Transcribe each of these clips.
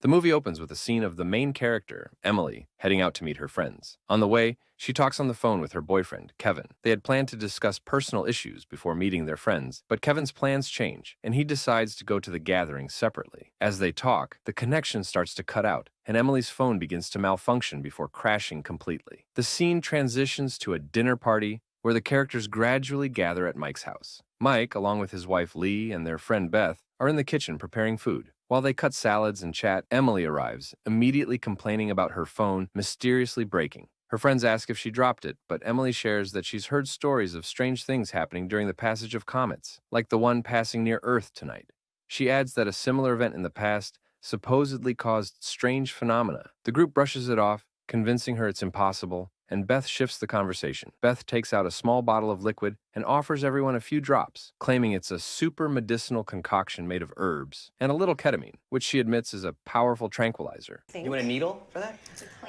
The movie opens with a scene of the main character, Emily, heading out to meet her friends. On the way, she talks on the phone with her boyfriend, Kevin. They had planned to discuss personal issues before meeting their friends, but Kevin's plans change, and he decides to go to the gathering separately. As they talk, the connection starts to cut out, and Emily's phone begins to malfunction before crashing completely. The scene transitions to a dinner party where the characters gradually gather at Mike's house. Mike, along with his wife Lee and their friend Beth, are in the kitchen preparing food. While they cut salads and chat, Emily arrives, immediately complaining about her phone mysteriously breaking. Her friends ask if she dropped it, but Emily shares that she's heard stories of strange things happening during the passage of comets, like the one passing near Earth tonight. She adds that a similar event in the past supposedly caused strange phenomena. The group brushes it off, convincing her it's impossible, and Beth shifts the conversation. Beth takes out a small bottle of liquid and offers everyone a few drops, claiming it's a super medicinal concoction made of herbs and a little ketamine, which she admits is a powerful tranquilizer. You want a needle for that?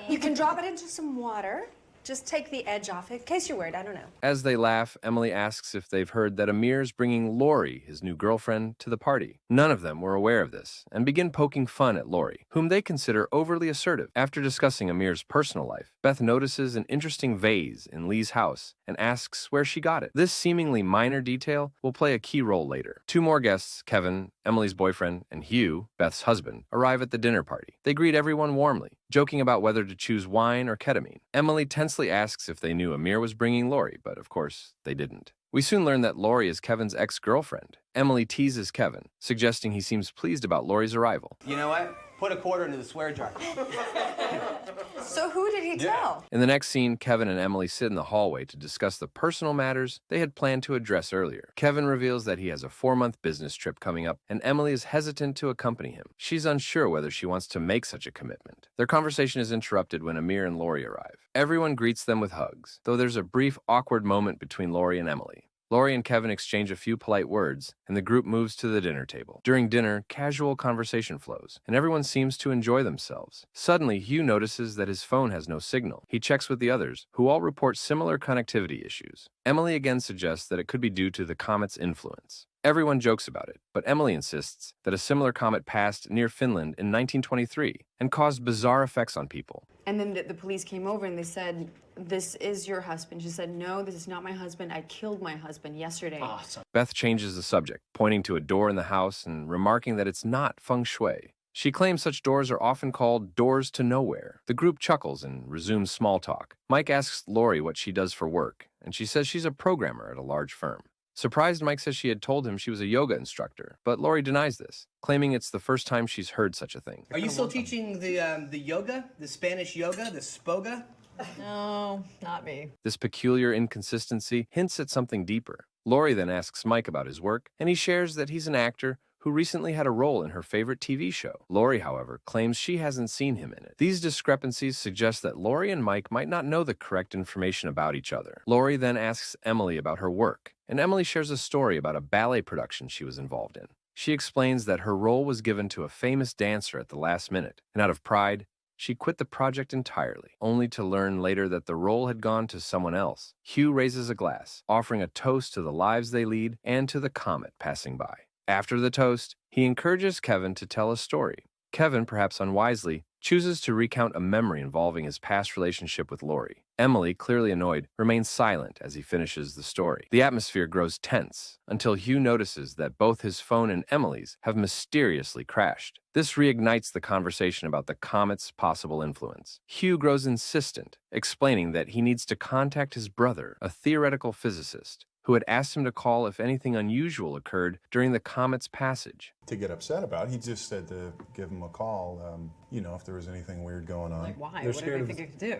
You can drop it into some water. Just take the edge off it, in case you're worried, I don't know. As they laugh, Emily asks if they've heard that Amir's bringing Laurie, his new girlfriend, to the party. None of them were aware of this, and begin poking fun at Laurie, whom they consider overly assertive. After discussing Amir's personal life, Beth notices an interesting vase in Lee's house and asks where she got it. This seemingly minor detail will play a key role later. Two more guests, Kevin, Emily's boyfriend, and Hugh, Beth's husband, arrive at the dinner party. They greet everyone warmly, joking about whether to choose wine or ketamine. Emily tensely asks if they knew Amir was bringing Laurie, but of course, they didn't. We soon learn that Laurie is Kevin's ex-girlfriend. Emily teases Kevin, suggesting he seems pleased about Laurie's arrival. You know what? Put a quarter into the swear jar. So who did he tell? In the next scene, Kevin and Emily sit in the hallway to discuss the personal matters they had planned to address earlier. Kevin reveals that he has a 4-month business trip coming up, and Emily is hesitant to accompany him. She's unsure whether she wants to make such a commitment. Their conversation is interrupted when Amir and Laurie arrive. Everyone greets them with hugs, though there's a brief, awkward moment between Laurie and Emily. Laurie and Kevin exchange a few polite words, and the group moves to the dinner table. During dinner, casual conversation flows, and everyone seems to enjoy themselves. Suddenly, Hugh notices that his phone has no signal. He checks with the others, who all report similar connectivity issues. Emily again suggests that it could be due to the comet's influence. Everyone jokes about it, but Emily insists that a similar comet passed near Finland in 1923 and caused bizarre effects on people. And then the police came over and they said, "This is your husband." She said, "No, this is not my husband. I killed my husband yesterday." Awesome. Beth changes the subject, pointing to a door in the house and remarking that it's not feng shui. She claims such doors are often called doors to nowhere. The group chuckles and resumes small talk. Mike asks Laurie what she does for work, and she says she's a programmer at a large firm. Surprised, Mike says she had told him she was a yoga instructor, but Laurie denies this, claiming it's the first time she's heard such a thing. Are you still teaching the yoga, the Spanish yoga, the spoga? No, not me. This peculiar inconsistency hints at something deeper. Laurie then asks Mike about his work, and he shares that he's an actor who recently had a role in her favorite TV show. Laurie, however, claims she hasn't seen him in it. These discrepancies suggest that Laurie and Mike might not know the correct information about each other. Laurie then asks Emily about her work, and Emily shares a story about a ballet production she was involved in. She explains that her role was given to a famous dancer at the last minute, and out of pride, she quit the project entirely, only to learn later that the role had gone to someone else. Hugh raises a glass, offering a toast to the lives they lead and to the comet passing by. After the toast, he encourages Kevin to tell a story. Kevin, perhaps unwisely, chooses to recount a memory involving his past relationship with Laurie. Emily, clearly annoyed, remains silent as he finishes the story. The atmosphere grows tense until Hugh notices that both his phone and Emily's have mysteriously crashed. This reignites the conversation about the comet's possible influence. Hugh grows insistent, explaining that he needs to contact his brother, a theoretical physicist, who had asked him to call if anything unusual occurred during the comet's passage. To get upset about, he just said to give him a call, if there was anything weird going on. Like, why? They're What did scared they of think you could do?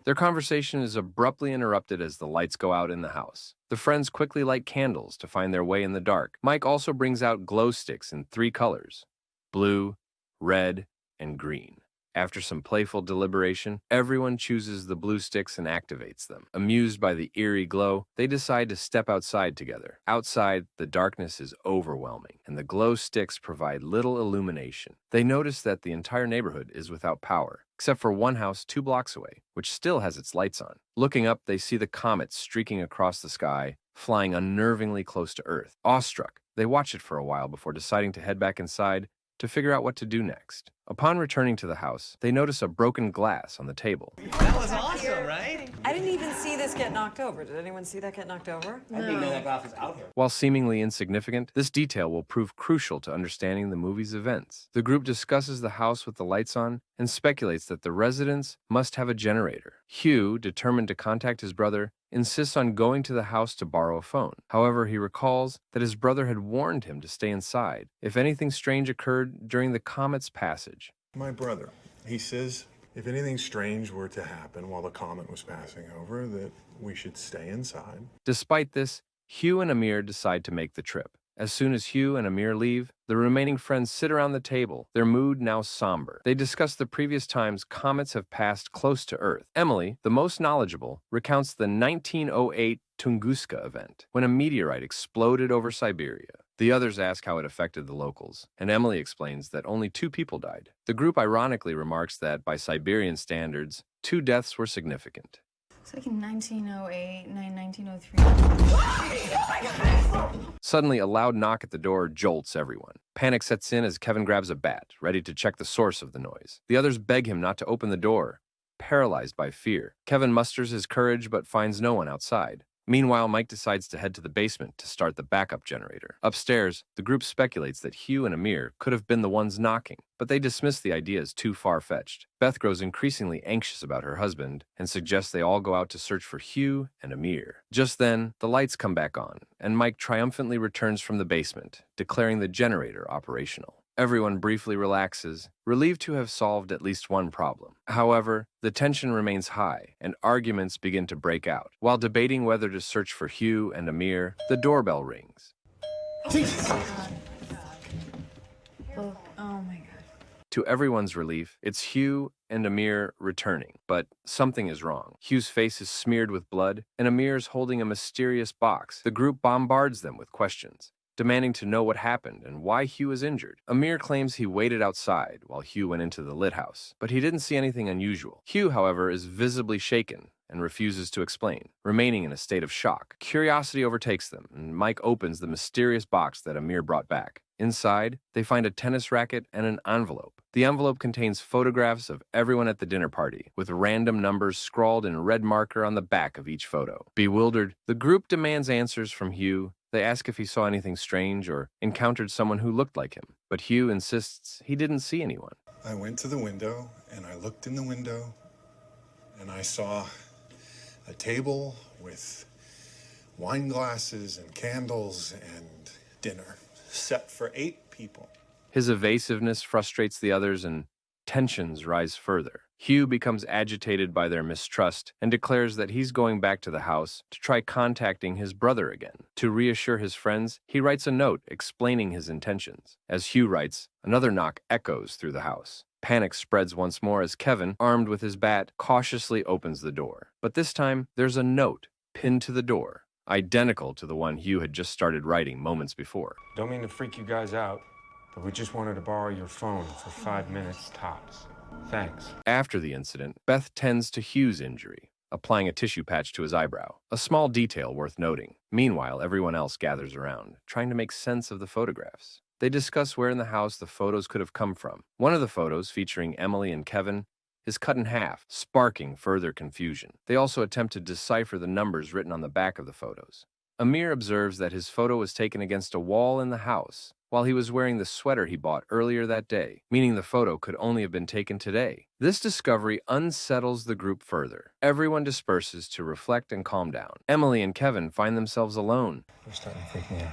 Their conversation is abruptly interrupted as the lights go out in the house. The friends quickly light candles to find their way in the dark. Mike also brings out glow sticks in 3 colors: blue, red, and green. After some playful deliberation, everyone chooses the blue sticks and activates them. Amused by the eerie glow, they decide to step outside together. Outside, the darkness is overwhelming, and the glow sticks provide little illumination. They notice that the entire neighborhood is without power, except for one house 2 blocks away, which still has its lights on. Looking up, they see the comet streaking across the sky, flying unnervingly close to Earth. Awestruck, they watch it for a while before deciding to head back inside to figure out what to do next. Upon returning to the house, they notice a broken glass on the table. That was awesome, right? I didn't even see this get knocked over. Did anyone see that get knocked over? I didn't know that glass was out here. While seemingly insignificant, this detail will prove crucial to understanding the movie's events. The group discusses the house with the lights on and speculates that the residents must have a generator. Hugh, determined to contact his brother, insists on going to the house to borrow a phone. However, he recalls that his brother had warned him to stay inside if anything strange occurred during the comet's passage. My brother, he says if anything strange were to happen while the comet was passing over, that we should stay inside. Despite this, Hugh and Amir decide to make the trip. As soon as Hugh and Amir leave, the remaining friends sit around the table, their mood now somber. They discuss the previous times comets have passed close to Earth. Emily, the most knowledgeable, recounts the 1908 Tunguska event, when a meteorite exploded over Siberia. The others ask how it affected the locals, and Emily explains that only 2 people died. The group ironically remarks that, by Siberian standards, 2 deaths were significant. It's like in 1908, 1903. Suddenly, a loud knock at the door jolts everyone. Panic sets in as Kevin grabs a bat, ready to check the source of the noise. The others beg him not to open the door, paralyzed by fear. Kevin musters his courage but finds no one outside. Meanwhile, Mike decides to head to the basement to start the backup generator. Upstairs, the group speculates that Hugh and Amir could have been the ones knocking, but they dismiss the idea as too far-fetched. Beth grows increasingly anxious about her husband and suggests they all go out to search for Hugh and Amir. Just then, the lights come back on, and Mike triumphantly returns from the basement, declaring the generator operational. Everyone briefly relaxes, relieved to have solved at least one problem. However, the tension remains high, and arguments begin to break out. While debating whether to search for Hugh and Amir, the doorbell rings. Oh my God. To everyone's relief, it's Hugh and Amir returning, but something is wrong. Hugh's face is smeared with blood, and Amir's holding a mysterious box. The group bombards them with questions, demanding to know what happened and why Hugh is injured. Amir claims he waited outside while Hugh went into the lit house, but he didn't see anything unusual. Hugh, however, is visibly shaken and refuses to explain, remaining in a state of shock. Curiosity overtakes them, and Mike opens the mysterious box that Amir brought back. Inside, they find a tennis racket and an envelope. The envelope contains photographs of everyone at the dinner party, with random numbers scrawled in red marker on the back of each photo. Bewildered, the group demands answers from Hugh. They ask if he saw anything strange or encountered someone who looked like him, but Hugh insists he didn't see anyone. I went to the window, and I looked in the window, and I saw a table with wine glasses and candles and dinner set for 8 people. His evasiveness frustrates the others, and tensions rise further. Hugh becomes agitated by their mistrust and declares that he's going back to the house to try contacting his brother again. To reassure his friends, he writes a note explaining his intentions. As Hugh writes, another knock echoes through the house. Panic spreads once more as Kevin, armed with his bat, cautiously opens the door. But this time, there's a note pinned to the door, identical to the one Hugh had just started writing moments before. Don't mean to freak you guys out, but we just wanted to borrow your phone for 5 minutes tops. Thanks. After the incident, Beth tends to Hugh's injury, applying a tissue patch to his eyebrow, a small detail worth noting. Meanwhile, everyone else gathers around, trying to make sense of the photographs. They discuss where in the house the photos could have come from. One of the photos, featuring Emily and Kevin, is cut in half, sparking further confusion. They also attempt to decipher the numbers written on the back of the photos. Amir observes that his photo was taken against a wall in the house while he was wearing the sweater he bought earlier that day, meaning the photo could only have been taken today. This discovery unsettles the group further. Everyone disperses to reflect and calm down. Emily and Kevin find themselves alone. You're starting to freak me out.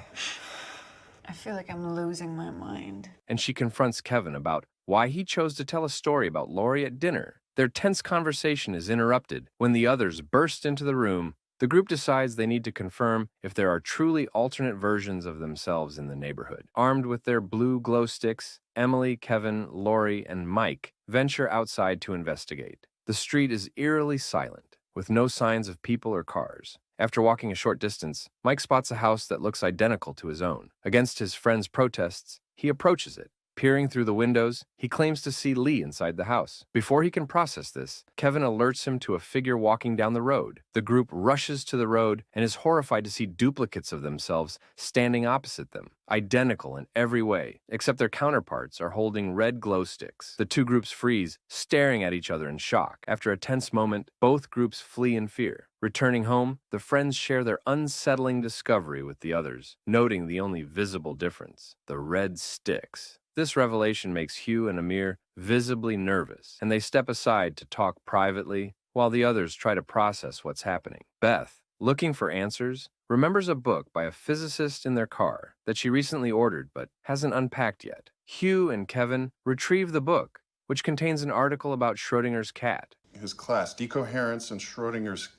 I feel like I'm losing my mind. And she confronts Kevin about why he chose to tell a story about Laurie at dinner. Their tense conversation is interrupted when the others burst into the room. The group decides they need to confirm if there are truly alternate versions of themselves in the neighborhood. Armed with their blue glow sticks, Emily, Kevin, Laurie, and Mike venture outside to investigate. The street is eerily silent, with no signs of people or cars. After walking a short distance, Mike spots a house that looks identical to his own. Against his friend's protests, he approaches it, Peering through the windows, he claims to see Lee inside the house. Before he can process this, Kevin alerts him to a figure walking down the road. The group rushes to the road and is horrified to see duplicates of themselves standing opposite them, identical in every way, except their counterparts are holding red glow sticks. The two groups freeze, staring at each other in shock. After a tense moment, both groups flee in fear. Returning home, the friends share their unsettling discovery with the others, noting the only visible difference: the red sticks. This revelation makes Hugh and Amir visibly nervous, and they step aside to talk privately while the others try to process what's happening. Beth, looking for answers, remembers a book by a physicist in their car that she recently ordered but hasn't unpacked yet. Hugh and Kevin retrieve the book, which contains an article about Schrodinger's cat. His class, Decoherence and Schrodinger's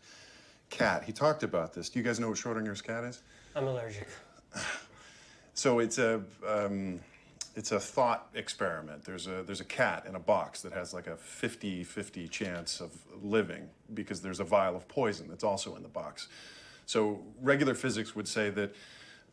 cat. He talked about this. Do you guys know what Schrodinger's cat is? I'm allergic. So it's a thought experiment. There's a cat in a box that has like a 50-50 chance of living because there's a vial of poison that's also in the box. So regular physics would say that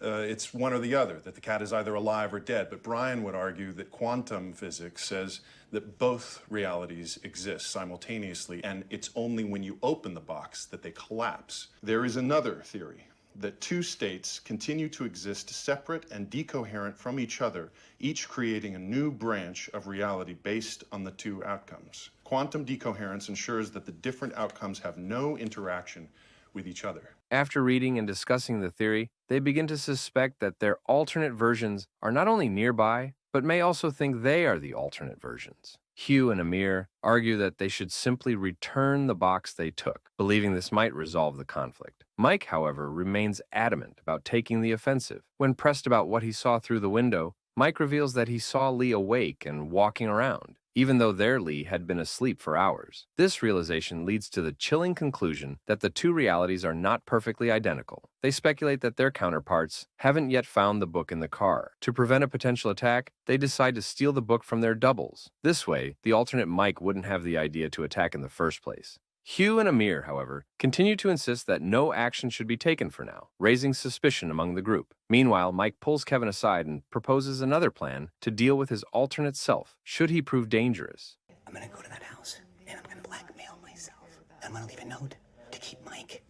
it's one or the other, that the cat is either alive or dead. But Brian would argue that quantum physics says that both realities exist simultaneously, and it's only when you open the box that they collapse. There is another theory, that two states continue to exist separate and decoherent from each other, each creating a new branch of reality based on the two outcomes. Quantum decoherence ensures that the different outcomes have no interaction with each other. After reading and discussing the theory, they begin to suspect that their alternate versions are not only nearby, but may also think they are the alternate versions. Hugh and Amir argue that they should simply return the box they took, believing this might resolve the conflict. Mike, however, remains adamant about taking the offensive. When pressed about what he saw through the window, Mike reveals that he saw Lee awake and walking around, even though their Lee had been asleep for hours. This realization leads to the chilling conclusion that the two realities are not perfectly identical. They speculate that their counterparts haven't yet found the book in the car. To prevent a potential attack, they decide to steal the book from their doubles. This way, the alternate Mike wouldn't have the idea to attack in the first place. Hugh and Amir, however, continue to insist that no action should be taken for now, raising suspicion among the group. Meanwhile, Mike pulls Kevin aside and proposes another plan to deal with his alternate self, should he prove dangerous. I'm gonna go to that house, and I'm gonna blackmail myself. I'm gonna leave a note to keep Mike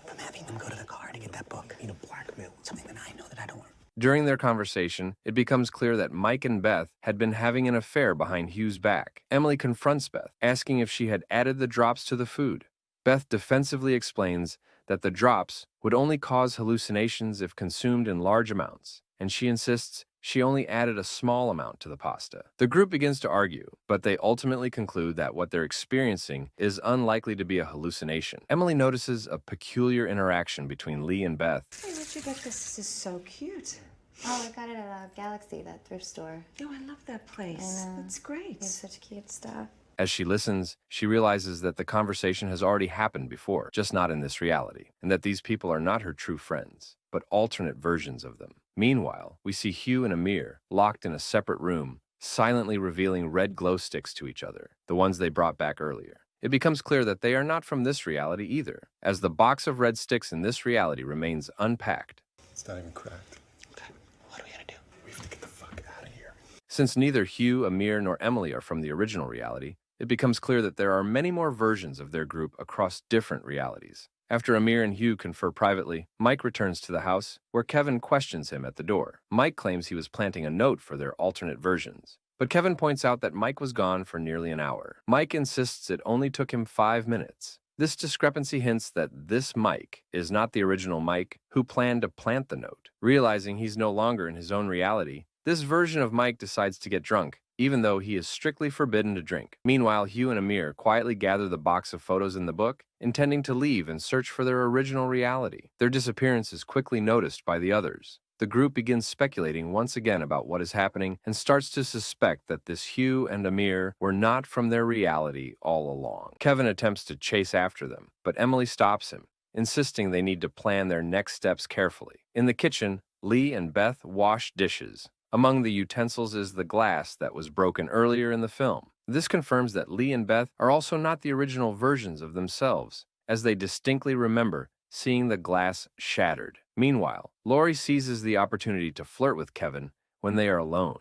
from having them go to the car to get that book. You know, blackmail. Something that I know that I don't want. During their conversation, it becomes clear that Mike and Beth had been having an affair behind Hugh's back. Emily confronts Beth, asking if she had added the drops to the food. Beth defensively explains that the drops would only cause hallucinations if consumed in large amounts, and she insists she only added a small amount to the pasta. The group begins to argue, but they ultimately conclude that what they're experiencing is unlikely to be a hallucination. Emily notices a peculiar interaction between Lee and Beth. Hey, where'd you get this? This is so cute. Oh, I got it at Galaxy, that thrift store. Oh, I love that place. That's great. It's such cute stuff. As she listens, she realizes that the conversation has already happened before, just not in this reality, and that these people are not her true friends, but alternate versions of them. Meanwhile, we see Hugh and Amir locked in a separate room, silently revealing red glow sticks to each other, the ones they brought back earlier. It becomes clear that they are not from this reality either, as the box of red sticks in this reality remains unpacked. It's not even cracked. Okay, what are we gonna do? We have to get the fuck out of here. Since neither Hugh, Amir, nor Emily are from the original reality, it becomes clear that there are many more versions of their group across different realities. After Amir and Hugh confer privately, Mike returns to the house, where Kevin questions him at the door. Mike claims he was planting a note for their alternate versions, but Kevin points out that Mike was gone for nearly an hour. Mike insists it only took him 5 minutes. This discrepancy hints that this Mike is not the original Mike who planned to plant the note. Realizing he's no longer in his own reality, this version of Mike decides to get drunk, even though he is strictly forbidden to drink. Meanwhile, Hugh and Amir quietly gather the box of photos in the book, intending to leave and search for their original reality. Their disappearance is quickly noticed by the others. The group begins speculating once again about what is happening and starts to suspect that this Hugh and Amir were not from their reality all along. Kevin attempts to chase after them, but Emily stops him, insisting they need to plan their next steps carefully. In the kitchen, Lee and Beth wash dishes. Among the utensils is the glass that was broken earlier in the film. This confirms that Lee and Beth are also not the original versions of themselves, as they distinctly remember seeing the glass shattered. Meanwhile, Laurie seizes the opportunity to flirt with Kevin when they are alone.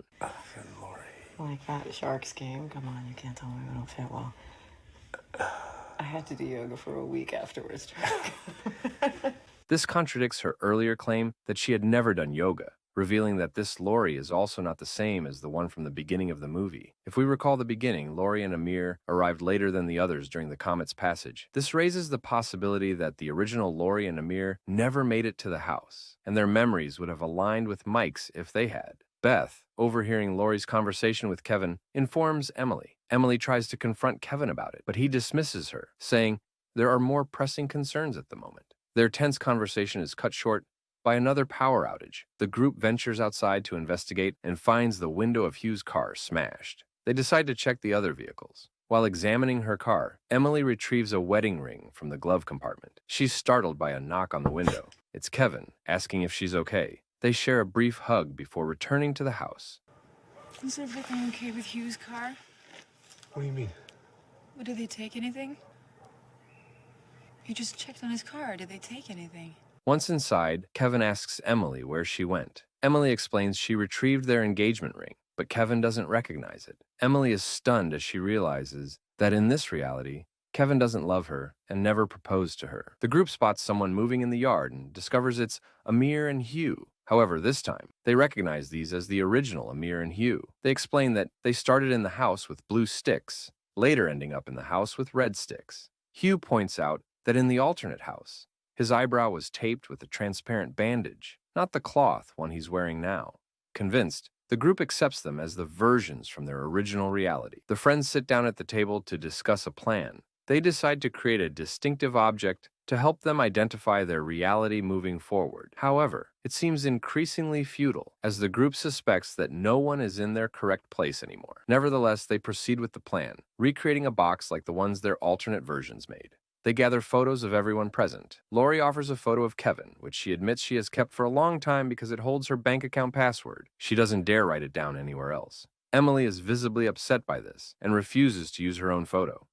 Laurie. Like that Sharks game? Come on, you can't tell me we don't fit well. I had to do yoga for a week afterwards. This contradicts her earlier claim that she had never done yoga, revealing that this Laurie is also not the same as the one from the beginning of the movie. If we recall the beginning, Laurie and Amir arrived later than the others during the comet's passage. This raises the possibility that the original Laurie and Amir never made it to the house, and their memories would have aligned with Mike's if they had. Beth, overhearing Laurie's conversation with Kevin, informs Emily. Emily tries to confront Kevin about it, but he dismisses her, saying there are more pressing concerns at the moment. Their tense conversation is cut short by another power outage. The group ventures outside to investigate and finds the window of Hugh's car smashed. They decide to check the other vehicles. While examining her car, Emily retrieves a wedding ring from the glove compartment. She's startled by a knock on the window. It's Kevin, asking if she's okay. They share a brief hug before returning to the house. Is everything okay with Hugh's car? What do you mean? Well, did they take anything? You just checked on his car. Did they take anything? Once inside, Kevin asks Emily where she went. Emily explains she retrieved their engagement ring, but Kevin doesn't recognize it. Emily is stunned as she realizes that in this reality, Kevin doesn't love her and never proposed to her. The group spots someone moving in the yard and discovers it's Amir and Hugh. However, this time, they recognize these as the original Amir and Hugh. They explain that they started in the house with blue sticks, later ending up in the house with red sticks. Hugh points out that in the alternate house, his eyebrow was taped with a transparent bandage, not the cloth one he's wearing now. Convinced, the group accepts them as the versions from their original reality. The friends sit down at the table to discuss a plan. They decide to create a distinctive object to help them identify their reality moving forward. However, it seems increasingly futile, as the group suspects that no one is in their correct place anymore. Nevertheless, they proceed with the plan, recreating a box like the ones their alternate versions made. They gather photos of everyone present. Laurie offers a photo of Kevin, which she admits she has kept for a long time because it holds her bank account password. She doesn't dare write it down anywhere else. Emily is visibly upset by this and refuses to use her own photo.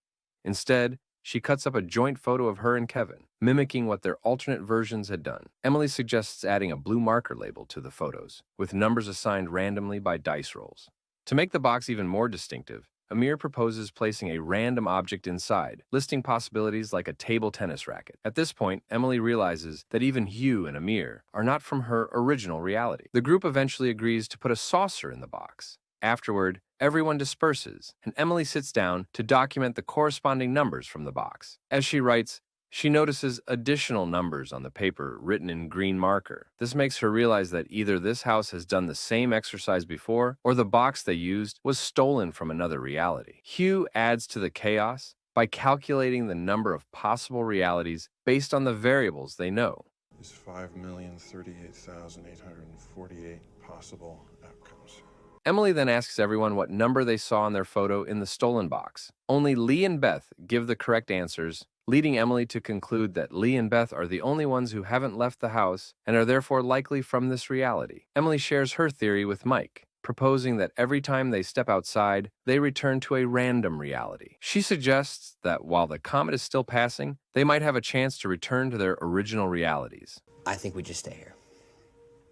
Instead, she cuts up a joint photo of her and Kevin, mimicking what their alternate versions had done. Emily suggests adding a blue marker label to the photos, with numbers assigned randomly by dice rolls. To make the box even more distinctive, Amir proposes placing a random object inside, listing possibilities like a table tennis racket. At this point, Emily realizes that even Hugh and Amir are not from her original reality. The group eventually agrees to put a saucer in the box. Afterward, everyone disperses, and Emily sits down to document the corresponding numbers from the box. As she writes, she notices additional numbers on the paper written in green marker. This makes her realize that either this house has done the same exercise before, or the box they used was stolen from another reality. Hugh adds to the chaos by calculating the number of possible realities based on the variables they know. There's 5,038,848 possible outcomes. Emily then asks everyone what number they saw in their photo in the stolen box. Only Lee and Beth give the correct answers, leading Emily to conclude that Lee and Beth are the only ones who haven't left the house and are therefore likely from this reality. Emily shares her theory with Mike, proposing that every time they step outside, they return to a random reality. She suggests that while the comet is still passing, they might have a chance to return to their original realities. I think we just stay here.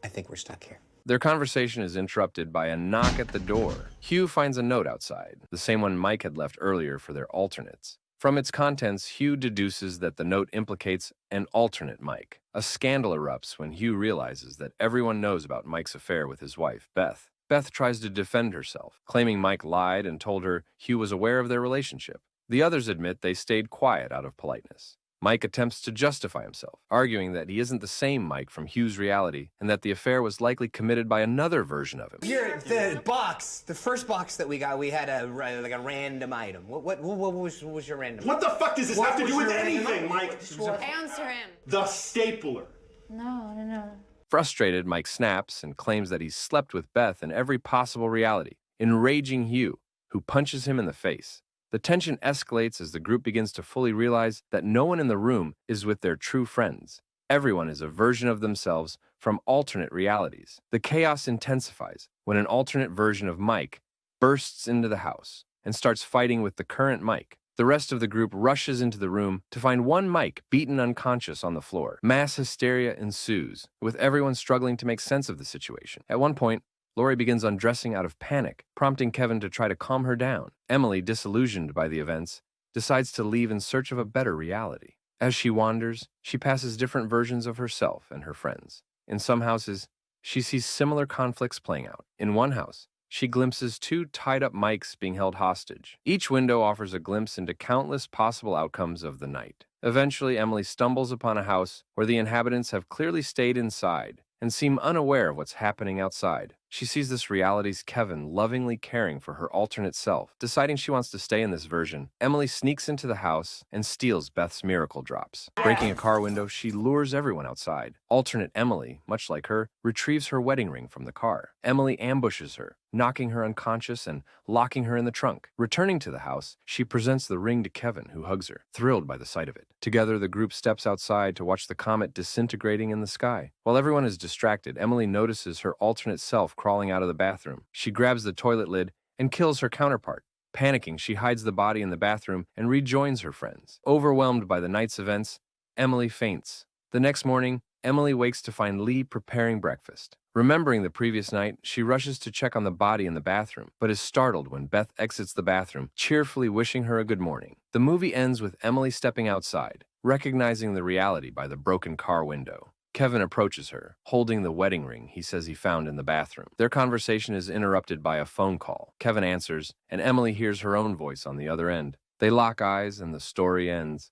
I think we're stuck here. Their conversation is interrupted by a knock at the door. Hugh finds a note outside, the same one Mike had left earlier for their alternates. From its contents, Hugh deduces that the note implicates an alternate Mike. A scandal erupts when Hugh realizes that everyone knows about Mike's affair with his wife, Beth. Beth tries to defend herself, claiming Mike lied and told her Hugh was aware of their relationship. The others admit they stayed quiet out of politeness. Mike attempts to justify himself, arguing that he isn't the same Mike from Hugh's reality and that the affair was likely committed by another version of him. Here, the box, the first box that we got, we had a random item. What was your random? What the fuck does this have to do with anything, Mike? Answer him. The stapler. No. Frustrated, Mike snaps and claims that he's slept with Beth in every possible reality, enraging Hugh, who punches him in the face. The tension escalates as the group begins to fully realize that no one in the room is with their true friends. Everyone is a version of themselves from alternate realities. The chaos intensifies when an alternate version of Mike bursts into the house and starts fighting with the current Mike. The rest of the group rushes into the room to find one Mike beaten unconscious on the floor. Mass hysteria ensues, with everyone struggling to make sense of the situation. At one point, Laurie begins undressing out of panic, prompting Kevin to try to calm her down. Emily, disillusioned by the events, decides to leave in search of a better reality. As she wanders, she passes different versions of herself and her friends. In some houses, she sees similar conflicts playing out. In one house, she glimpses two tied-up mics being held hostage. Each window offers a glimpse into countless possible outcomes of the night. Eventually, Emily stumbles upon a house where the inhabitants have clearly stayed inside and seem unaware of what's happening outside. She sees this reality's Kevin lovingly caring for her alternate self. Deciding she wants to stay in this version, Emily sneaks into the house and steals Beth's miracle drops. Breaking a car window, she lures everyone outside. Alternate Emily, much like her, retrieves her wedding ring from the car. Emily ambushes her, knocking her unconscious and locking her in the trunk. Returning to the house, she presents the ring to Kevin, who hugs her, thrilled by the sight of it. Together, the group steps outside to watch the comet disintegrating in the sky. While everyone is distracted, Emily notices her alternate self crawling out of the bathroom. She grabs the toilet lid and kills her counterpart. Panicking, she hides the body in the bathroom and rejoins her friends. Overwhelmed by the night's events, Emily faints. The next morning, Emily wakes to find Lee preparing breakfast. Remembering the previous night, she rushes to check on the body in the bathroom, but is startled when Beth exits the bathroom, cheerfully wishing her a good morning. The movie ends with Emily stepping outside, recognizing the reality by the broken car window. Kevin approaches her, holding the wedding ring he says he found in the bathroom. Their conversation is interrupted by a phone call. Kevin answers, and Emily hears her own voice on the other end. They lock eyes, and the story ends.